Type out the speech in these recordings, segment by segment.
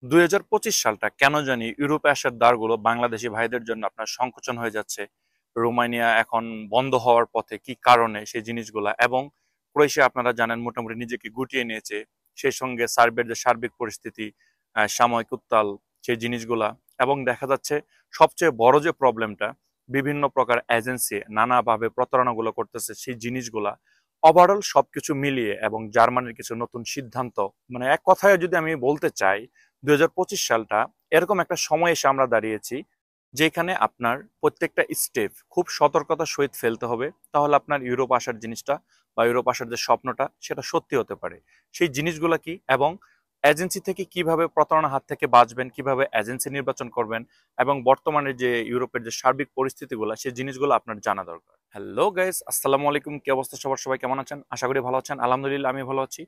2025 সালটা কেন জানি ইউরোপে আসার দ্বারগুলো বাংলাদেশি ভাইদের জন্য আপনার সংকোচন হয়ে যাচ্ছে। রোমানিয়া এখন বন্ধ হওয়ার পথে, কি কারণে সেই জিনিসগুলা, এবং ক্রোয়েশিয়া আপনারা জানেন মোটামুটি নিজেকে গুটিয়ে নিয়েছে। সেই সঙ্গে সার্বিয়ার যে সার্বিক পরিস্থিতি, সাময়িক উত্তাল, সেই জিনিসগুলা, এবং দেখা যাচ্ছে সবচেয়ে বড় যে প্রবলেমটা, বিভিন্ন প্রকার এজেন্সি নানাভাবে প্রতারণাগুলো করতেছে সেই জিনিসগুলা। ওভারঅল সবকিছু মিলিয়ে এবং জার্মানির কিছু নতুন সিদ্ধান্ত, মানে এক কথায় যদি আমি বলতে চাই, 2025 সালটা এরকম একটা সময় এসে আমরা দাঁড়িয়েছি যেখানে আপনার প্রত্যেকটা স্টেপ খুব সতর্কতার সহিত ফেলতে হবে, তাহলে আপনার ইউরোপ আসার জিনিসটা বা ইউরোপ আসার যে স্বপ্নটা সেটা সত্যি হতে পারে। সেই জিনিসগুলো কি, এবং এজেন্সি থেকে কিভাবে প্রতারণার হাত থেকে বাঁচবেন, কিভাবে এজেন্সি নির্বাচন করবেন, এবং বর্তমানে যে ইউরোপের যে সার্বিক পরিস্থিতিগুলো সেই জিনিসগুলো আপনার জানা দরকার। হ্যালো গাইস, আসসালামু আলাইকুম। কি অবস্থা সবার? সবাই কেমন আছেন? আশা করি ভালো আছেন। আলহামদুলিল্লাহ আমি ভালো আছি।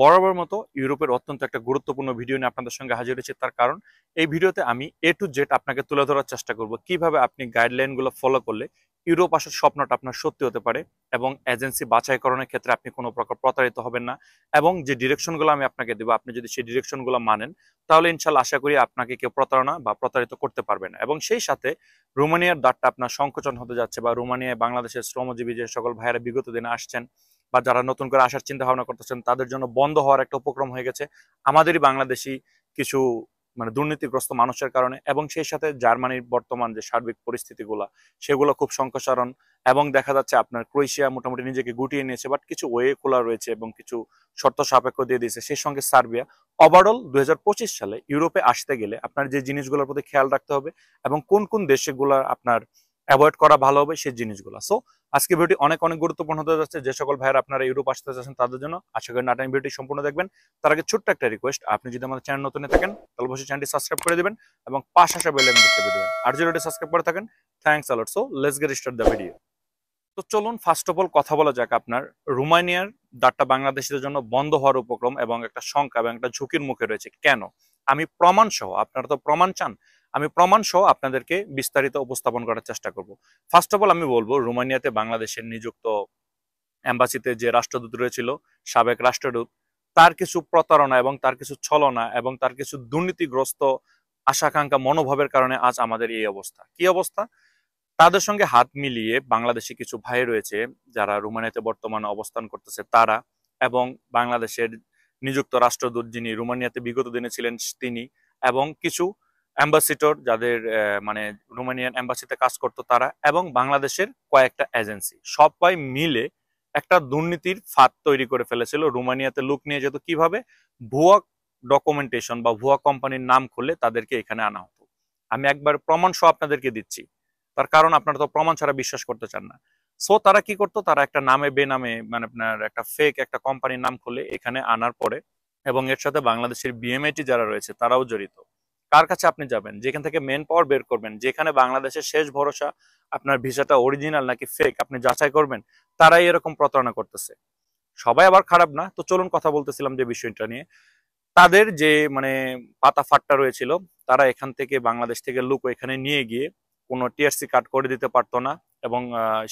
বরাবর মতো ইউরোপের অত্যন্ত একটা গুরুত্বপূর্ণ ভিডিও নিয়ে আপনাদের সঙ্গে হাজির হয়েছি। তার কারণ, এই ভিডিওতে আমি A to Z আপনাকে তুলে ধরার চেষ্টা করব কিভাবে আপনি গাইডলাইনগুলো ফলো করলে ইউরোপ আসার স্বপ্নটা আপনার সত্যি হতে পারে, এবং এজেন্সি বাছাইকরণের ক্ষেত্রে আপনি কোনো প্রকার প্রতারিত হবেন না, এবং যে ডিরেকশনগুলো আমি আপনাকে দেবো আপনি যদি সেই ডিরেকশনগুলো মানেন, তাহলে ইনশাল্লাহ আশা করি আপনাকে কেউ প্রতারণা বা প্রতারিত করতে পারবে না। এবং সেই সাথে রোমানিয়ার দ্বারটা আপনার সংকোচন হতে যাচ্ছে, বা রোমানিয়ায় বাংলাদেশের শ্রমজীবী যে সকল ভাইয়েরা বিগত দিনে আসছেন বা যারা নতুন করে আসার চিন্তা ভাবনা করতেছেন, তাদের জন্য বন্ধ হওয়ার একটা উপক্রম হয়ে গেছে আমাদেরই বাংলাদেশি কিছু মানে দুর্নীতিগ্রস্ত মানুষের কারণে। এবং সেই সাথে জার্মানির বর্তমান যে সার্বিক পরিস্থিতিগুলো সেগুলো খুব সংকোচন, এবং দেখা যাচ্ছে আপনার ক্রোয়েশিয়া মোটামুটি নিজেকে গুটিয়ে নিয়েছে, বাট কিছু ওয়ে খোলা রয়েছে এবং কিছু শর্ত সাপেক্ষ দিয়ে দিয়েছে, সেই সঙ্গে সার্বিয়া। ওভারঅল 2025 সালে ইউরোপে আসতে গেলে আপনার যে জিনিসগুলোর প্রতি খেয়াল রাখতে হবে এবং কোন কোন দেশগুলো আপনার অ্যাভয়েড করা ভালো হবে সেই জিনিসগুলো। সো আজকে ভিডিওটি অনেক অনেক গুরুত্বপূর্ণ হতে যাচ্ছে। যে সকল ভাইয়েরা আপনারা ইউরোপ আসতে চাচ্ছেন তাদের জন্য, আশা করি নাটাইম ভিডিওটি সম্পূর্ণ দেখবেন। তার আগে ছোট্ট একটা রিকোয়েস্ট, আপনি যদি আমাদের চ্যানেল নতুন থাকেন তাহলে অবশ্যই চ্যানেলটি সাবস্ক্রাইব করে দিবেন এবং পাশে আসা বেল আইকনটি চেপে দিবেন। আর যদি এটা সাবস্ক্রাইব করে থাকেন, thanks a lot. So let's get start the video. তো চলুন ফার্স্ট অফ অল কথা বলা যাক আপনার রোমানিয়ার দ্বারটা বাংলাদেশিদের জন্য বন্ধ হওয়ার উপক্রম এবং একটা শঙ্কা এবং একটা ঝুঁকির মুখে রয়েছে কেন। আমি প্রমাণ সহ, আপনারা তো প্রমাণ চান, আমি প্রমাণ সহ আপনাদেরকে বিস্তারিত উপস্থাপন করার চেষ্টা করব। ফার্স্ট অফ অল আমি বলবো, রোমানিয়াতে বাংলাদেশের নিযুক্ত এম্বাসিতে যে রাষ্ট্রদূত রয়েছিল, সাবেক রাষ্ট্রদূত, তার কিছু প্রতারণা এবং তার কিছু ছলনা এবং তার কিছু দুর্নীতিগ্রস্ত আশাকাঙ্ক্ষা মনোভাবের কারণে আজ আমাদের এই অবস্থা। কি অবস্থা? তাদের সঙ্গে হাত মিলিয়ে বাংলাদেশি কিছু ভাই রয়েছে যারা রোমানিয়াতে বর্তমানে অবস্থান করতেছে তারা, এবং বাংলাদেশের নিযুক্ত রাষ্ট্রদূত যিনি রোমানিয়াতে বিগত দিনে ছিলেন তিনি, এবং কিছু অ্যাম্বাসিডর যাদের মানে রোমানিয়ান অ্যাম্বাসিতে কাজ করতো তারা, এবং বাংলাদেশের কয়েকটা এজেন্সি, সবাই মিলে একটা দুর্নীতির ফাঁদ তৈরি করে ফেলেছিল। রোমানিয়াতে লোক নিয়ে যেত কিভাবে, ভুয়া ডকুমেন্টেশন বা ভুয়া কোম্পানির নাম খুলে তাদেরকে এখানে আনা হতো। আমি একবার প্রমাণ সহ আপনাদেরকে দিচ্ছি, তার কারণ আপনারা তো প্রমাণ ছাড়া বিশ্বাস করতে চান না। সো তারা কি করতো, তারা একটা নামে বেনামে মানে আপনার একটা ফেক একটা কোম্পানির নাম খুলে এখানে আনার পরে, এবং এর সাথে বাংলাদেশের বিএমআইটি যারা রয়েছে তারাও জড়িত। কার কাছে আপনি যাবেন, যেখান থেকে মেন পাওয়ার বের করবেন, যেখানে বাংলাদেশের শেষ ভরসা আপনার ভিসাটা অরিজিনাল নাকি ফেক আপনি যাচাই করবেন, তারাই এরকম প্রতারণা করতেছে। সবাই আবার খারাপ না। তো চলুন কথা বলতেছিলাম যে বিষয়টা নিয়ে, তাদের যে মানে পাতা ফাট্টা রয়েছিল, তারা এখান থেকে বাংলাদেশ থেকে লোক এখানে নিয়ে গিয়ে কোনো টিআরসি কার্ড করে দিতে পারতো না, এবং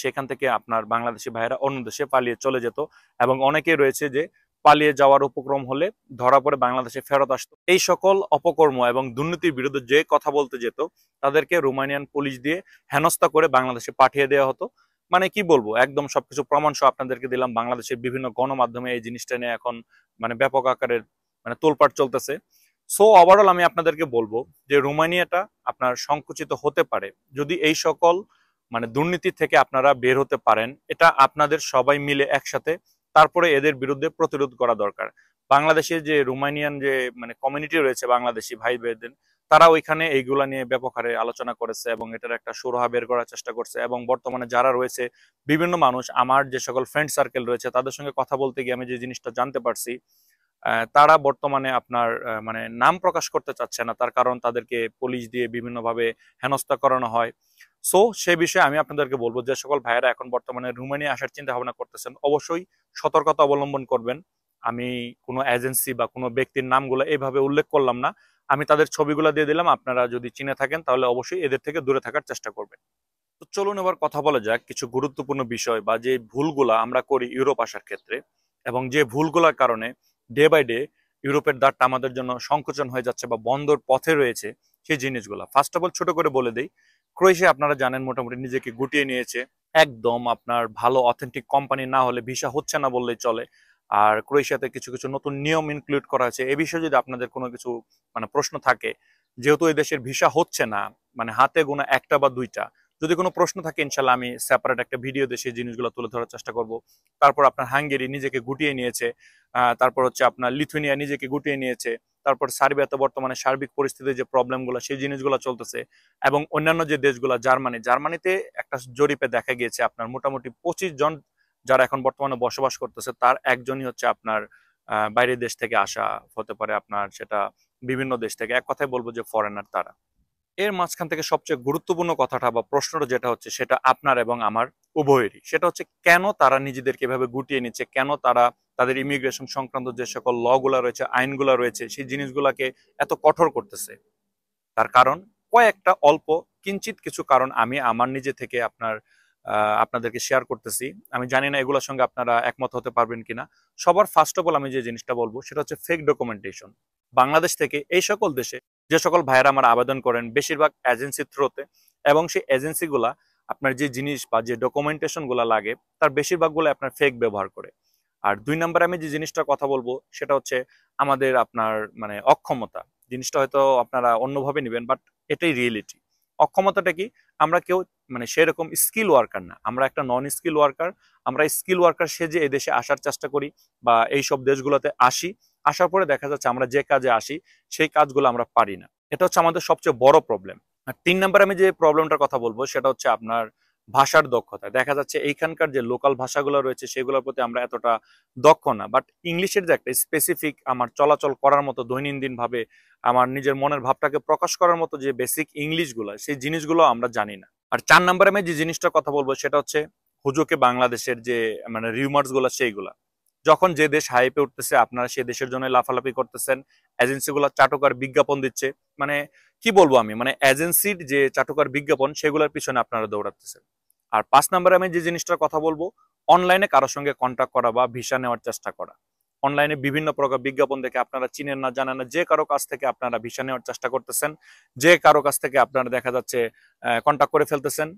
সেখান থেকে আপনার বাংলাদেশি ভাইয়েরা অন্য দেশে পালিয়ে চলে যেত, এবং অনেকেই রয়েছে যে পালিয়ে যাওয়ার উপক্রম হলে ধরা পড়ে বাংলাদেশে ফেরত আসতো। এই সকল অপকর্ম এবং দুর্নীতির বিরুদ্ধে যে কথা বলতে যেত তাদেরকে রোমানিয়ান পুলিশ দিয়ে হেনস্থা করে বাংলাদেশে পাঠিয়ে দেওয়া হতো। মানে কি বলবো, একদম সবকিছু প্রমাণ সহ আপনাদেরকে দিলাম। বাংলাদেশের বিভিন্ন গণমাধ্যমে এই জিনিসটা নিয়ে এখন মানে ব্যাপক আকারের মানে তোলপাড় চলতেছে। সো ওভারঅল আমি আপনাদেরকে বলবো যে রোমানিয়াটা আপনার সংকুচিত হতে পারে যদি এই সকল মানে দুর্নীতি থেকে আপনারা বের হতে পারেন। এটা আপনাদের সবাই মিলে একসাথে তারপরে এদের বিরুদ্ধে প্রতিরোধ করা দরকার। বাংলাদেশে যে রোমানিয়ান যে মানে কমিউনিটি রয়েছে বাংলাদেশি ভাই বোনদের, তারা ওইখানে এইগুলা নিয়ে ব্যাপক হারে আলোচনা করেছে এবং এটার একটা সুরাহা বের করার চেষ্টা করছে। এবং বর্তমানে যারা রয়েছে বিভিন্ন মানুষ, আমার যে সকল ফ্রেন্ড সার্কেল রয়েছে তাদের সঙ্গে কথা বলতে গিয়ে আমি যে জিনিসটা জানতে পারছি, তারা বর্তমানে আপনার মানে নাম প্রকাশ করতে চাচ্ছে না, তার কারণ তাদেরকে পুলিশ দিয়ে বিভিন্নভাবে হেনস্থা করানো হয়। সো সে বিষয়ে আমি আপনাদেরকে বলবো, যে সকল ভাইয়েরা এখন বর্তমানে রোমানিয়া আসার চিন্তা ভাবনা করতেছেন অবশ্যই সতর্কতা অবলম্বন করবেন। আমি কোনো এজেন্সি বা কোনো ব্যক্তির নামগুলো এইভাবে উল্লেখ করলাম না, আমি তাদের ছবিগুলো দিয়ে দিলাম। আপনারা যদি চিনে থাকেন তাহলে অবশ্যই এদের থেকে দূরে থাকার চেষ্টা করবেন। তো চলুন এবার কথা বলা যাক কিছু গুরুত্বপূর্ণ বিষয় বা যে ভুলগুলা আমরা করি ইউরোপ আসার ক্ষেত্রে, এবং যে ভুলগুলোর কারণে ডে বাই ডে ইউরোপের দ্বারটা আমাদের জন্য সংকোচন হয়ে যাচ্ছে বা বন্ধর পথে রয়েছে সেই জিনিসগুলো। ফার্স্ট অফ অল ছোট করে বলে দেই, ক্রোয়েশিয়া আপনারা জানেন মোটামুটি নিজেকে গুটিয়ে নিয়েছে। একদম আপনার ভালো অথেন্টিক কোম্পানি না হলে ভিসা হচ্ছে না বললেই চলে। আর ক্রোয়েশিয়াতে কিছু কিছু নতুন নিয়ম ইনক্লুড করা হয়েছে। এ বিষয়ে যদি আপনাদের কোনো কিছু প্রশ্ন থাকে, যেহেতু এই দেশের ভিসা হচ্ছে না, হাতে গোনা একটা বা দুইটা, যদি কোনো প্রশ্ন থাকে ইনশাল্লাহ আমি সেপারেট একটা ভিডিও দিয়ে সেই জিনিসগুলো তুলে ধরার চেষ্টা করব। তারপর আপনার হাঙ্গেরি নিজেকে গুটিয়ে নিয়েছে, তারপর হচ্ছে আপনার লিথুয়ানিয়া নিজেকে গুটিয়ে নিয়েছে, তারপর সার্বিয়াতে বর্তমানে সার্বিক পরিস্থিতির যে প্রবলেমগুলো সেই জিনিসগুলো চলতেছে, এবং অন্যান্য যে দেশগুলো জার্মানিতে একটা জরিপে দেখা গিয়েছে আপনার মোটামুটি 25 জন যারা এখন বর্তমানে বসবাস করতেছে তার একজনই হচ্ছে আপনার বাইরের দেশ থেকে আসা, হতে পারে আপনার সেটা বিভিন্ন দেশ থেকে, এক কথায় বলবো যে ফরেনার তারা। এর মাঝখান থেকে সবচেয়ে গুরুত্বপূর্ণ কথাটা বা প্রশ্নটা যেটা হচ্ছে সেটা আপনার এবং আমার উভয়েরই, সেটা হচ্ছে কেন তারা নিজেদেরকে এভাবে গুটিয়ে নিচ্ছে, কেন তারা তাদের ইমিগ্রেশন সংক্রান্ত যে সকল ল গুলা রয়েছে, আইনগুলা রয়েছে, সেই জিনিসগুলাকে এত কঠোর করতেছে। তার কারণ কয়েকটা অল্প কিঞ্চিত কিছু কারণ আমি আমার নিজে থেকে আপনাদেরকে শেয়ার করতেছি। আমি জানি না এগুলোর সঙ্গে আপনারা একমত হতে পারবেন কিনা। সবার ফার্স্ট অফ অল আমি যে জিনিসটা বলবো সেটা হচ্ছে ফেক ডকুমেন্টেশন। বাংলাদেশ থেকে এই সকল দেশে যে সকল ভাইয়েরা আমার আবেদন করেন বেশিরভাগ এজেন্সির থ্রুতে, এবং সেই এজেন্সিগুলা আপনার যে জিনিস বা যে ডকুমেন্টেশন গুলা লাগে তার বেশিরভাগগুলো আপনার ফেক ব্যবহার করে। আর 2 নম্বরে আমি যে জিনিসটার কথা বলবো সেটা হচ্ছে আমাদের আপনার অক্ষমতা। জিনিসটা হয়তো আপনারা অন্যভাবে নেবেন, বাট এটাই রিয়েলিটি। অক্ষমতাটা কি? আমরা কেউ সেরকম স্কিল ওয়ার্কার না, আমরা একটা নন স্কিল ওয়ার্কার। আমরা স্কিল ওয়ার্কার সেজে এই দেশে আসার চেষ্টা করি বা এই সব দেশগুলোতে আসি, আসার পরে দেখা যাচ্ছে আমরা যে কাজে আসি সেই কাজগুলো আমরা পারি না। এটা হচ্ছে আমাদের সবচেয়ে বড় প্রবলেম। আর 3 নম্বরে আমি যে প্রবলেমটার কথা বলবো সেটা হচ্ছে আপনার ভাষার দক্ষতা। দেখা যাচ্ছে এইখানকার যে লোকাল ভাষাগুলো রয়েছে সেগুলোর প্রতি আমরা এতটা দক্ষ না, বাট ইংলিশের যে একটা স্পেসিফিক আমার চলাচল করার মতো দৈনন্দিন ভাবে আমার নিজের মনের ভাবটাকে প্রকাশ করার মতো যে বেসিক ইংলিশগুলো সেই জিনিসগুলো আমরা জানি না। আর 4 নম্বরে আমি যে জিনিসটার কথা বলবো সেটা হচ্ছে হুজুকে বাংলাদেশের যে রিউমার্স গুলা সেইগুলা। যখন যে দেশ হাইপে উঠতেছে আপনারা সে দেশের জন্য লাফালাফি করতেছেন, এজেন্সিগুলো চাটুকার বিজ্ঞাপন দিচ্ছে, কি বলবো আমি, এজেন্সির যে চাটুকার বিজ্ঞাপন সেগুলোর পিছনে আপনারা দৌড়াতেছেন। আর 5 নম্বরে আমি যে জিনিসটার কথা বলবো, অনলাইনে কারোর সঙ্গে কন্ট্যাক্ট করা বা ভিসা নেওয়ার চেষ্টা করা। অনলাইনে বিভিন্ন প্রকার বিজ্ঞাপন দেখে আপনারা চিনেন না জানেন না যে কারো কাছ থেকে আপনারা ভিসা নেওয়ার চেষ্টা করতেছেন, যে কারো কাছ থেকে আপনারা দেখা যাচ্ছে কন্ট্যাক্ট করে ফেলতেছেন।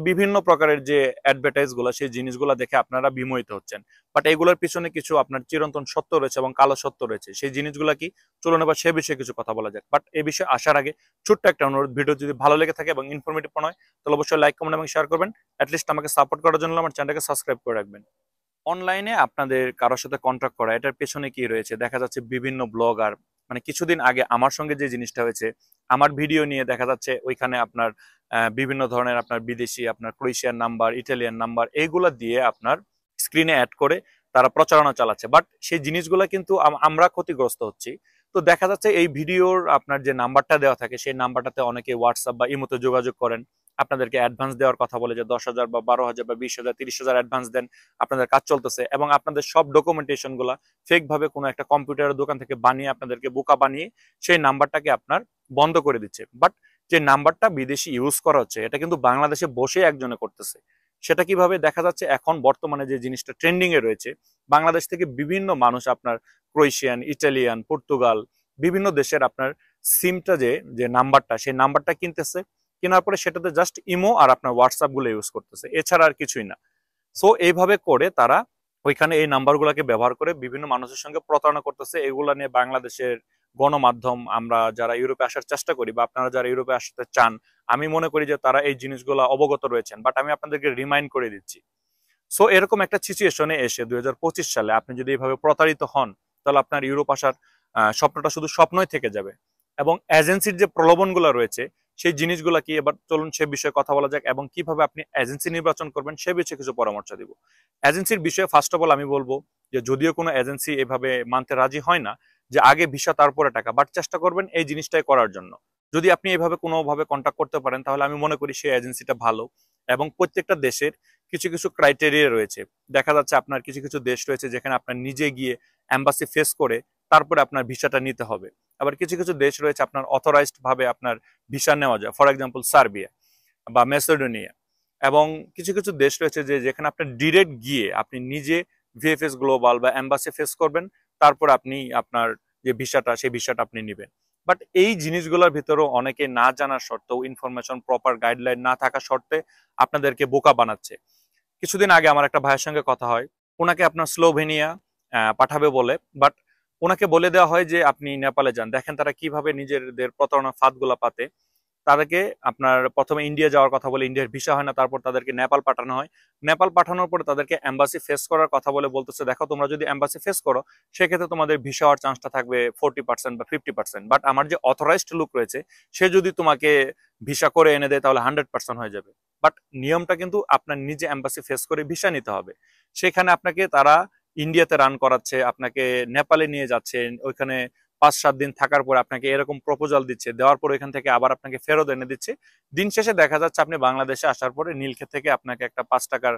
বিভিন্ন প্রকারের যে অ্যাডভার্টাইজ গুলো সেই জিনিসগুলো দেখে আপনারা বিমোহিত হচ্ছেন, বাট এগুলোর পিছনে কিছু আপনার চিরন্তন সত্য রয়েছে এবং কালো সত্য রয়েছে। সেই জিনিসগুলো কি, চলুন এবার সে বিষয়ে কিছু কথা বলা যাক। বাট এই বিষয়ে আসার আগে ছোট্ট একটা অনুরোধ, ভিডিও যদি ভালো লেগে থাকে এবং ইনফরমেটিভ মনে হয় তাহলে অবশ্যই লাইক, কমেন্ট এবং শেয়ার করবেন। অ্যাটলিস্ট আমাকে সাপোর্ট করার জন্য আমার চ্যানেলকে সাবস্ক্রাইব করে রাখবেন। অনলাইনে আপনাদের কারোর সাথে কন্ট্যাক্ট করা, এটার পেছনে কি রয়েছে? দেখা যাচ্ছে বিভিন্ন ব্লগার, কিছুদিন আগে আমার সঙ্গে যে জিনিসটা হয়েছে, আমার ভিডিও নিয়ে দেখা যাচ্ছে ওইখানে আপনার বিভিন্ন ধরনের আপনার বিদেশি আপনার ক্রোয়েশিয়ান নাম্বার, ইটালিয়ান নাম্বার এইগুলা দিয়ে আপনার স্ক্রিনে অ্যাড করে তারা প্রচারণা চালাচ্ছে, বাট সেই জিনিসগুলা কিন্তু আমরা ক্ষতিগ্রস্ত হচ্ছি। তো দেখা যাচ্ছে এই ভিডিওর আপনার যে নাম্বারটা দেওয়া থাকে সেই নাম্বারটাতে অনেকে হোয়াটসঅ্যাপ বা ইমোতে যোগাযোগ করেন, আপনাদেরকে অ্যাডভান্স দেওয়ার কথা বলে যে 10,000 বা 12,000 বা 20,000 30,000 অ্যাডভান্স দেন, আপনাদের কাজ চলতেছে, এবং আপনাদের সব ডকুমেন্টেশন গুলা ফেক ভাবে কোনো একটা কম্পিউটারের দোকান থেকে বানিয়ে আপনাদেরকে বোকা বানিয়ে সেই নাম্বারটাকে আপনার বন্ধ করে দিচ্ছে। বাট যে নাম্বারটা বিদেশি ইউজ করা হচ্ছে এটা কিন্তু বাংলাদেশে বসে একজনে করতেছে। সেটা কিভাবে? দেখা যাচ্ছে এখন বর্তমানে যে জিনিসটা ট্রেন্ডিং এ রয়েছে, বাংলাদেশ থেকে বিভিন্ন মানুষ আপনার ক্রোয়েশিয়ান, ইটালিয়ান, পর্তুগাল বিভিন্ন দেশের আপনার সিমটা যে নাম্বারটা সেই নাম্বারটা কিনতেছে, কেনার পরে সেটাতে জাস্ট ইমো আর আপনার হোয়াটসঅ্যাপ গুলো ইউজ করতেছে, এছাড়া আর কিছুই না। সো এইভাবে করে তারা ওইখানে এই নাম্বারগুলোকে ব্যবহার করে বিভিন্ন মানুষের সঙ্গে প্রতারণা করতেছে। এগুলা নিয়ে বাংলাদেশের গণমাধ্যম, আমরা যারা ইউরোপে আসার চেষ্টা করি বা আপনারা যারা ইউরোপে আসতে চান, আমি মনে করি যে তারা এই জিনিসগুলো অবগত রয়েছেন, বাট আমি আপনাদেরকে রিমাইন্ড করে দিচ্ছি। সো এরকম একটা সিচুয়েশনে এসে 2025 সালে আপনি যদি এইভাবে প্রতারিত হন তাহলে আপনার ইউরোপ আসার স্বপ্নটা শুধু স্বপ্নই থেকে যাবে। এবং এজেন্সির যে প্রলোভনগুলো রয়েছে সেই জিনিসগুলো কি, এবার চলুন সে বিষয়ে কথা বলা যাক এবং কিভাবে আপনি এজেন্সি নির্বাচন করবেন সে বিষয়ে কিছু পরামর্শ দিব। এজেন্সির বিষয়ে ফার্স্ট অফ অল আমি বলবো যে যদিও কোনো এজেন্সি এভাবে মানতে রাজি হয় না যে আগে ভিসা তারপরে টাকা, বাট চেষ্টা করবেন এই জিনিসটাই করার জন্য। যদি আপনি এভাবে কোনোভাবে কন্ট্যাক্ট করতে পারেন তাহলে আমি মনে করি সেই এজেন্সিটা ভালো। এবং প্রত্যেকটা দেশের কিছু কিছু ক্রাইটেরিয়া রয়েছে। দেখা যাচ্ছে আপনার কিছু কিছু দেশ রয়েছে যেখানে আপনার নিজে গিয়ে এম্বাসি ফেস করে তারপরে আপনার ভিসাটা নিতে হবে। আবার কিছু কিছু দেশ রয়েছে আপনার অথরাইজড ভাবে আপনার ভিসা নেওয়া যায়, ফর এক্সাম্পল সার্বিয়া বা মেসিডোনিয়া। এবং কিছু কিছু দেশ রয়েছে যেখানে আপনার ডিরেক্ট গিয়ে আপনি নিজে ভিএফএস গ্লোবাল বা এম্বাসি ফেস করবেন, তারপর আপনি আপনার যে ভিসাটা, সেই ভিসাটা আপনি নেবেন। বাট এই জিনিসগুলোর ভিতরেও অনেকে না জানার সত্ত্বেও, ইনফরমেশন প্রপার গাইডলাইন না থাকা সত্ত্বে আপনাদেরকে বোকা বানাচ্ছে। কিছুদিন আগে আমার একটা ভাইয়ের সঙ্গে কথা হয়, ওনাকে আপনার স্লোভেনিয়া পাঠাবে বলে, বাট ওনাকে বলে দেওয়া হয় যে আপনি নেপালে যান। দেখেন তারা কিভাবে নিজেদের প্রতারণার ফাঁদগুলা পাতে। তাদেরকে আপনার প্রথমে ইন্ডিয়া যাওয়ার কথা বলে ইন্ডিয়ার ভিসা হয় না, তারপর তাদেরকে নেপাল পাঠানো হয়। নেপাল পাঠানোর পরে তাদেরকে এম্বাসি ফেস করার কথা বলে বলতেছে, দেখো তোমরা যদি এম্বাসি ফেস করো সেক্ষেত্রে তোমাদের ভিসা হওয়ার চান্সটা থাকবে 40% বা 50%, বাট আমার যে অথরাইজড লোক রয়েছে সে যদি তোমাকে ভিসা করে এনে দেয় তাহলে 100% হয়ে যাবে। বাট নিয়মটা কিন্তু আপনার নিজে এম্বাসি ফেস করে ভিসা নিতে হবে। সেখানে আপনাকে তারা ইন্ডিয়াতে রান করাচ্ছে, আপনাকে নেপালে নিয়ে যাচ্ছে, ওইখানে 5-7 দিন থাকার পর আপনাকে এরকম প্রপোজাল দিচ্ছে, দেওয়ার পর এখান থেকে আবার আপনাকে ফেরত এনে দিচ্ছে। দিন শেষে দেখা যাচ্ছে আপনি বাংলাদেশে আসার পরে নীলক্ষেত থেকে আপনাকে একটা 5 টাকার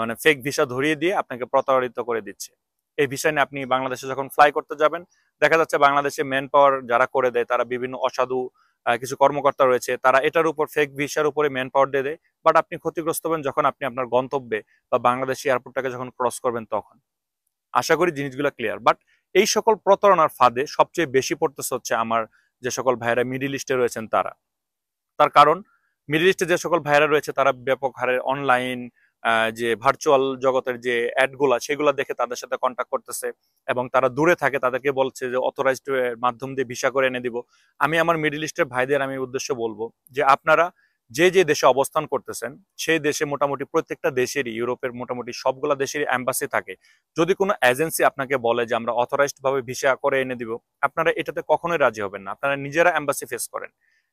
মানে ফেক ভিসা ধরিয়ে দিয়ে আপনাকে প্রতারিত করে দিচ্ছে। এই ভিসা নিয়ে আপনি বাংলাদেশে যখন ফ্লাই করতে যাবেন, দেখা যাচ্ছে বাংলাদেশে ম্যান পাওয়ার যারা করে দেয় তারা বিভিন্ন অসাধু কিছু কর্মকর্তা রয়েছে, তারা এটার উপর ফেক ভিসার উপরে ম্যান পাওয়ার দিয়ে দেয়। বাট আপনি ক্ষতিগ্রস্ত হবেন যখন আপনি আপনার গন্তব্যে বা বাংলাদেশি এয়ারপোর্টটাকে যখন ক্রস করবেন তখন। আশা করি জিনিসগুলো ক্লিয়ার। বাট এই সকল প্রতারণার ফাঁদে সবচেয়ে বেশি পড়তেছে হচ্ছে আমার যে সকল ভাইয়েরা মিডিল ইস্টে রয়েছেন তারা। তার কারণ মিডল ইস্টে যে সকল ভাইরা রয়েছে তারা ব্যাপক হারে অনলাইন যে ভার্চুয়াল জগতের যে অ্যাডগুলা সেগুলো দেখে তাদের সাথে কন্ট্যাক্ট করতেছে, এবং তারা দূরে থাকে তাদেরকে বলছে যে অথরাইজড মাধ্যম দিয়ে ভিসা করে এনে দিব। আমি আমার মিডল ইস্টের ভাইদের আমি উদ্দেশ্য বলবো যে আপনারা যে যে দেশে অবস্থান করতেছেন সেই দেশে মোটামুটি প্রত্যেকটা দেশেরই, ইউরোপের মোটামুটি সবগুলা দেশেরই এম্বাসি থাকে। যদি কোনো এজেন্সি আপনাকে বলে যে আমরা অথরাইজড ভাবে ভিসা করে এনে দিব, আপনারা এটাতে কখনোই রাজি হবেন না। আপনারা নিজেরা এম্বাসি ফেস করেন।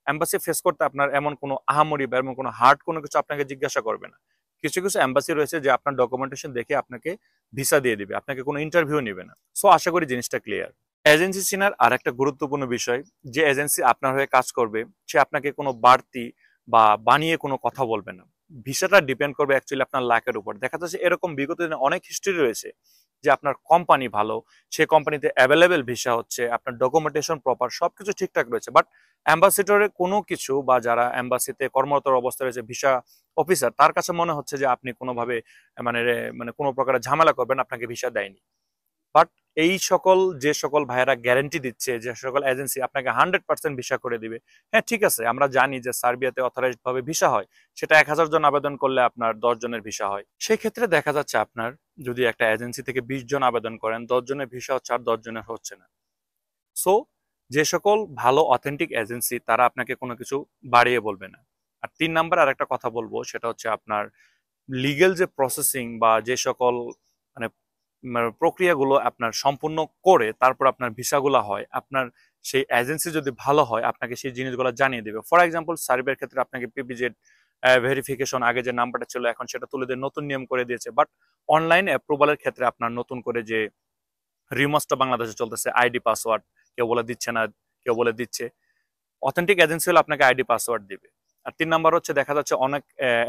এম্বাসি ফেস করতে আপনার এমন কোনো আহামরি বা এমন কোনো হার্ড কোনো কিছু আপনাকে জিজ্ঞাসা করবে না। কিছু কিছু এম্বাসি রয়েছে যে আপনার ডকুমেন্টেশন দেখে আপনাকে ভিসা দিয়ে দিবে, আপনাকে কোনো ইন্টারভিউ নেবে না। সো আশা করি জিনিসটা ক্লিয়ার। এজেন্সি চেনার আর একটা গুরুত্বপূর্ণ বিষয়, যে এজেন্সি আপনার হয়ে কাজ করবে সে আপনাকে কোনো বাড়তি বা বানিয়ে কোনো কথা বলবে না। ভিসাটা ডিপেন্ড করবে অ্যাকচুয়ালি আপনার লাকের উপর। দেখা যাচ্ছে এরকম বিগত দিনে অনেক হিস্ট্রি রয়েছে যে আপনার কোম্পানি ভালো, সেই কোম্পানিতে অ্যাভেলেবেল ভিসা হচ্ছে, আপনার ডকুমেন্টেশন প্রপার, সবকিছু ঠিকঠাক রয়েছে, বাট অ্যাম্বাসিডরে কোনো কিছু বা যারা অ্যাম্বাসিতে কর্মরত অবস্থায় রয়েছে ভিসা অফিসার, তার কাছে মনে হচ্ছে যে আপনি কোনোভাবে মানে মানে কোনো প্রকারের ঝামেলা করবেন, আপনাকে ভিসা দেয়নি। বাট এই সকল যে সকল ভাইয়েরা গ্যারান্টি দিচ্ছে, যে সকল এজেন্সি আপনাকে 100% ভিসা করে দিবে, হ্যাঁ ঠিক আছে, আমরা জানি যে সার্বিয়াতে অথরাইজড ভাবে ভিসা হয়, সেটা 1000 জন আবেদন করলে আপনার 10 জনের ভিসা হয়। সেই ক্ষেত্রে দেখা যাচ্ছে আপনার যদি একটা এজেন্সি থেকে 20 জন আবেদন করেন, 10 জনের ভিসা হচ্ছে আর 10 জনের হচ্ছে না। সো যে সকল ভালো অথেন্টিক এজেন্সি তারা আপনাকে কোনো কিছু বাড়িয়ে বলবে না। আর 3 নাম্বার আর একটা কথা বলবো, সেটা হচ্ছে আপনার লিগেল যে প্রসেসিং বা যে সকল মানে প্রক্রিয়াগুলো আপনার সম্পূর্ণ করে তারপর আপনার ভিসাগুলো হয়, আপনার সেই এজেন্সি যদি ভালো হয় আপনাকে সেই জিনিসগুলো জানিয়ে দেবে। ফর এক্সাম্পল সার্বিয়ার ক্ষেত্রে আপনাকে পিপিজেড ভেরিফিকেশন, আগে যে নাম্বারটা ছিল এখন সেটা তুলে দিয়ে নতুন নিয়ম করে দিয়েছে। বাট অনলাইন অ্যাপ্রুভালের ক্ষেত্রে আপনার নতুন করে যে রিমোসটা বাংলাদেশে চলতেছে, আইডি পাসওয়ার্ড কেউ বলে দিচ্ছে না, কেউ বলে দিচ্ছে, অথেন্টিক এজেন্সি হলে আপনাকে আইডি পাসওয়ার্ড দিবে। আর 3 নাম্বার হচ্ছে দেখা যাচ্ছে অনেক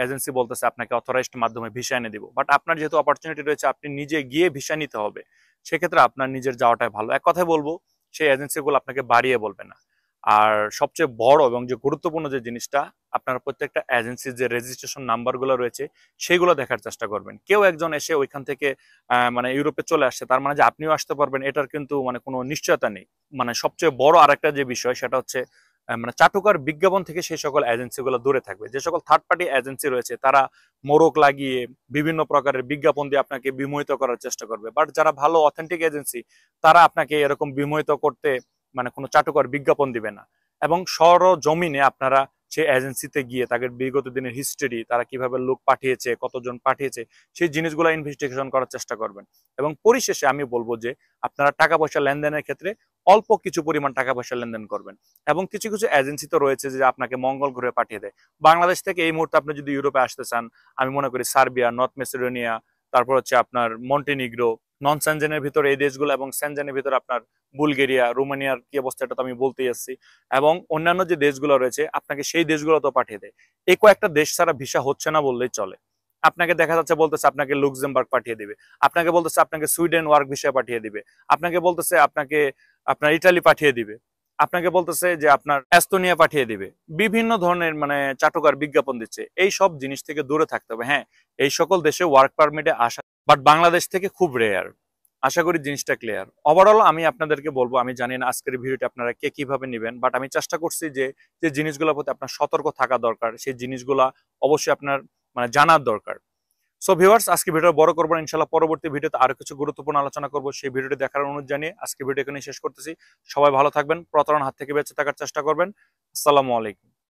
এজেন্সি বলতেছে আপনাকে অথরাইজড মাধ্যমে ভিসা এনে দিব, বাট আপনার যেহেতু অপরচুনিটি রয়েছে আপনি নিজে গিয়ে ভিসা নিতে হবে, সেক্ষেত্রে আপনার নিজের যাওয়াটাই ভালো। এক কথায় বলবো, সেই এজেন্সিগুলো আপনাকে বাড়িয়ে বলবে না। আর সবচেয়ে বড় এবং যে গুরুত্বপূর্ণ যে জিনিসটা, আপনারা প্রত্যেকটা এজেন্সির যে রেজিস্ট্রেশন নাম্বারগুলো রয়েছে সেগুলো দেখার চেষ্টা করবেন। কেউ একজন এসে ওইখান থেকে মানে ইউরোপে চলে আসছে, তার মানে যে আপনিও আসতে পারবেন এটার কিন্তু মানে কোনো নিশ্চয়তা নেই। মানে সবচেয়ে বড় আরেকটা যে বিষয় সেটা হচ্ছে মানে চাটুকার বিজ্ঞাপন থেকে সেই সকল এজেন্সিগুলো দূরে থাকবে। যে সকল থার্ড পার্টি এজেন্সি রয়েছে তারা মোড়ক লাগিয়ে বিভিন্ন প্রকারের বিজ্ঞাপন দিয়ে আপনাকে বিমোহিত করার চেষ্টা করবে, বাট যারা ভালো অথেন্টিক এজেন্সি তারা আপনাকে এরকম বিমোহিত করতে মানে কোনো চাটুকার বিজ্ঞাপন দিবে না। এবং সরজমিনে আপনারা সেই এজেন্সিতে গিয়ে তাদের বিগত দিনের হিস্ট্রি, তারা কিভাবে লোক পাঠিয়েছে, কতজন পাঠিয়েছে, সেই জিনিসগুলো ইনভেস্টিগেশন করার চেষ্টা করবেন। এবং পরিশেষে আমি বলবো যে আপনারা টাকা পয়সা লেনদেনের ক্ষেত্রে অল্প কিছু পরিমাণ টাকা পয়সা লেনদেন করবেন। এবং কিছু কিছু এজেন্সি তো রয়েছে যে আপনাকে মঙ্গল গ্রহে পাঠিয়ে দেয়। বাংলাদেশ থেকে এই মুহূর্তে আপনি যদি ইউরোপে আসতে চান, আমি মনে করি সার্বিয়া, নর্থ মেসিডোনিয়া, তারপর হচ্ছে আপনার মন্টিনিগ্রো, নন সেনজেনের ভিতরে এই দেশগুলো, এবং সেনজেনের ভিতরে আপনার বুলগেরিয়া, রোমানিয়ার কি অবস্থা এটা তো আমি বলতেই আসছি, এবং অন্যান্য যে দেশগুলো রয়েছে আপনাকে সেই দেশগুলো তো পাঠিয়ে দেয়। এই কয়েকটা দেশ ছাড়া ভিসা হচ্ছে না বললেই চলে। আপনাকে দেখা যাচ্ছে বলতেছে আপনাকে লুক্সেমবার্গ পাঠিয়ে দিবে, আপনাকে বলতেছে আপনাকে সুইডেন ওয়ার্ক ভিসা পাঠিয়ে দিবে, আপনাকে বলতেছে আপনাকে আপনার ইটালি পাঠিয়ে দিবে, আপনাকে বলতেছে যে আপনার এস্তোনিয়া পাঠিয়ে দিবে। বিভিন্ন ধরনের মানে চাটুকার বিজ্ঞাপন দিচ্ছে। এই সব জিনিস থেকে দূরে থাকতে হবে। হ্যাঁ, এই সকল দেশে ওয়ার্ক পারমিটে আসা, বাট বাংলাদেশ থেকে খুব রেয়ার। আশা করি জিনিসটা ক্লিয়ার। ওভারঅল আমি আপনাদেরকে বলবো, আমি জানি না আজকের ভিডিওটি আপনারা কে কিভাবে নেবেন, বাট আমি চেষ্টা করছি যে যে জিনিসগুলোর প্রতি আপনার সতর্ক থাকা দরকার সেই জিনিসগুলা অবশ্যই আপনার মানে জানার দরকার। সো ভিউয়ার্স, আজকে ভিডিও বড় করবো না, ইনশাল্লাহ পরবর্তী ভিডিওতে আরো কিছু গুরুত্বপূর্ণ আলোচনা করবো, সেই ভিডিওটি দেখার অনুরোধ জানিয়ে আজকে ভিডিও এখানে শেষ করতেছি। সবাই ভালো থাকবেন, প্রতারণার হাত থেকে বেঁচে থাকার চেষ্টা করবেন। আসসালামু আলাইকুম।